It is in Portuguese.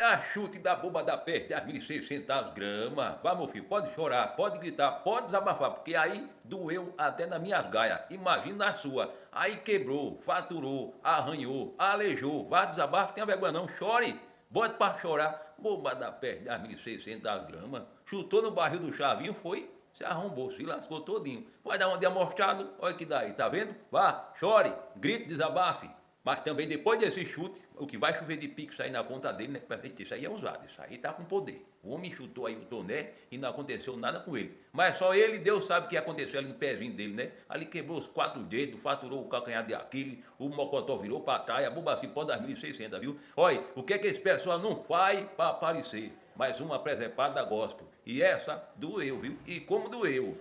a chute da bomba da peste, as 1.600 gramas. Vá, meu filho, pode chorar, pode gritar, pode desabafar, porque aí doeu até nas minhas gaias. Imagina a sua. Aí quebrou, faturou, arranhou, aleijou. Vá, desabafa, tenha vergonha não, chore. Bote pra chorar. Bomba da peste, das 1.600 gramas. Chutou no barril do Chavinho, foi, se arrombou, se lascou todinho. Vai dar um dia mostrado, olha que daí, tá vendo? Vá, chore, grite, desabafe. Mas também depois desse chute, o que vai chover de pix aí na conta dele, né? Isso aí é usado, isso aí tá com poder. O homem chutou aí o Toné e não aconteceu nada com ele. Mas só ele, Deus sabe o que aconteceu ali no pezinho dele, né? Ali quebrou os 4 dedos, faturou o calcanhar de Aquiles, o mocotó virou pra trás, a bomba cipó das 1.600, viu? Olha, o que é que esse pessoal não faz pra aparecer? Mais uma presepada gospel. E essa doeu, viu? E como doeu.